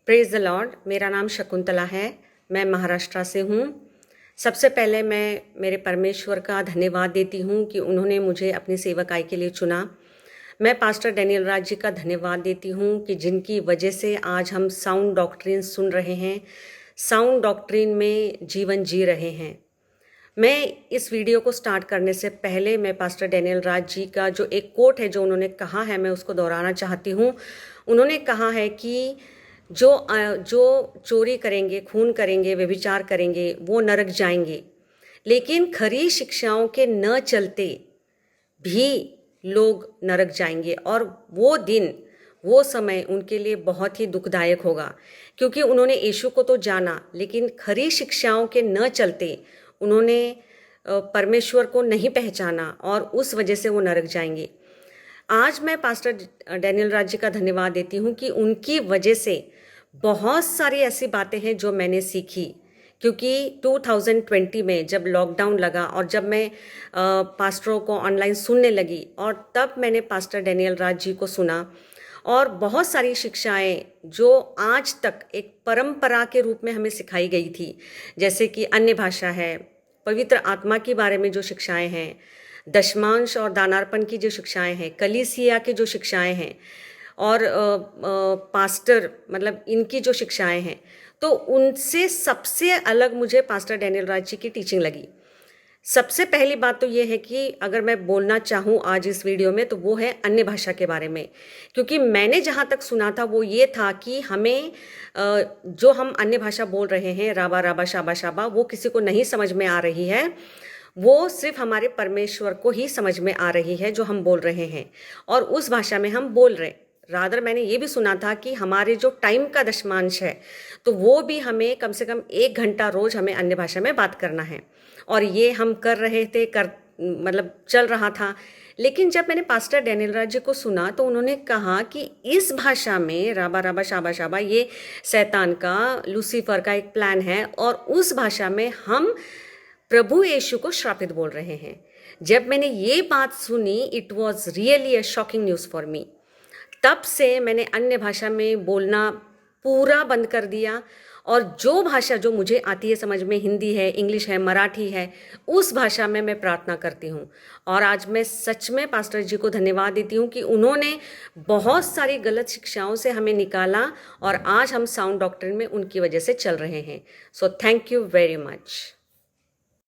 Praise the Lord. मेरा नाम शकुंतला है, मैं महाराष्ट्र से हूँ। सबसे पहले मैं मेरे परमेश्वर का धन्यवाद देती हूँ कि उन्होंने मुझे अपनी सेवकाई के लिए चुना। मैं पास्टर डैनियल राज जी का धन्यवाद देती हूँ कि जिनकी वजह से आज हम साउंड डॉक्ट्रिन सुन रहे हैं, साउंड डॉक्ट्रिन में जीवन जी रहे हैं। मैं इस वीडियो को स्टार्ट करने से पहले मैं पास्टर डैनियल राज जी का जो एक कोट है जो उन्होंने कहा है, मैं उसको दोहराना चाहती हूँ। उन्होंने कहा है कि जो चोरी करेंगे, खून करेंगे, व्यभिचार करेंगे, वो नरक जाएंगे, लेकिन खरी शिक्षाओं के न चलते भी लोग नरक जाएंगे। और वो दिन, वो समय उनके लिए बहुत ही दुखदायक होगा, क्योंकि उन्होंने यीशु को तो जाना, लेकिन खरी शिक्षाओं के न चलते उन्होंने परमेश्वर को नहीं पहचाना और उस वजह से वो नरक जाएंगे। आज मैं पास्टर डैनियल राज जी का धन्यवाद देती हूँ कि उनकी वजह से बहुत सारी ऐसी बातें हैं जो मैंने सीखी, क्योंकि 2020 में जब लॉकडाउन लगा और जब मैं पास्टरों को ऑनलाइन सुनने लगी, और तब मैंने पास्टर डैनियल राज जी को सुना, और बहुत सारी शिक्षाएं जो आज तक एक परंपरा के रूप में हमें सिखाई गई थी, जैसे कि अन्य भाषा है, पवित्र आत्मा के बारे में जो शिक्षाएं हैं, दशमांश और दानार्पण की जो शिक्षाएं हैं, कलीसिया की जो शिक्षाएं हैं, और पास्टर मतलब इनकी जो शिक्षाएं हैं, तो उनसे सबसे अलग मुझे पास्टर डैनियल राज जी की टीचिंग लगी। सबसे पहली बात तो ये है कि अगर मैं बोलना चाहूँ आज इस वीडियो में, तो वो है अन्य भाषा के बारे में, क्योंकि मैंने जहाँ तक सुना था वो ये था कि हमें जो हम अन्य भाषा बोल रहे हैं, राबा राबा शाबा शाबा, वो किसी को नहीं समझ में आ रही है, वो सिर्फ हमारे परमेश्वर को ही समझ में आ रही है जो हम बोल रहे हैं, और उस भाषा में हम बोल रहे। रादर मैंने ये भी सुना था कि हमारे जो टाइम का दशमांश है, तो वो भी हमें कम से कम 1 घंटा रोज हमें अन्य भाषा में बात करना है, और ये हम कर रहे थे, मतलब चल रहा था। लेकिन जब मैंने पास्टर डैनियल राज जी को सुना, तो उन्होंने कहा कि इस भाषा में राबा राबा शाबा शाबा ये शैतान का, लूसीफर का एक प्लान है, और उस भाषा में हम प्रभु यीशु को श्रापित बोल रहे हैं। जब मैंने ये बात सुनी, it was really a shocking news for me. तब से मैंने अन्य भाषा में बोलना पूरा बंद कर दिया, और जो भाषा जो मुझे आती है समझ में, हिंदी है, इंग्लिश है, मराठी है, उस भाषा में मैं प्रार्थना करती हूँ। और आज मैं सच में पास्टर जी को धन्यवाद देती हूँ कि उन्होंने बहुत सारी गलत शिक्षाओं से हमें निकाला, और आज हम साउंड डॉक्ट्रिन में उनकी वजह से चल रहे हैं। So thank you very much.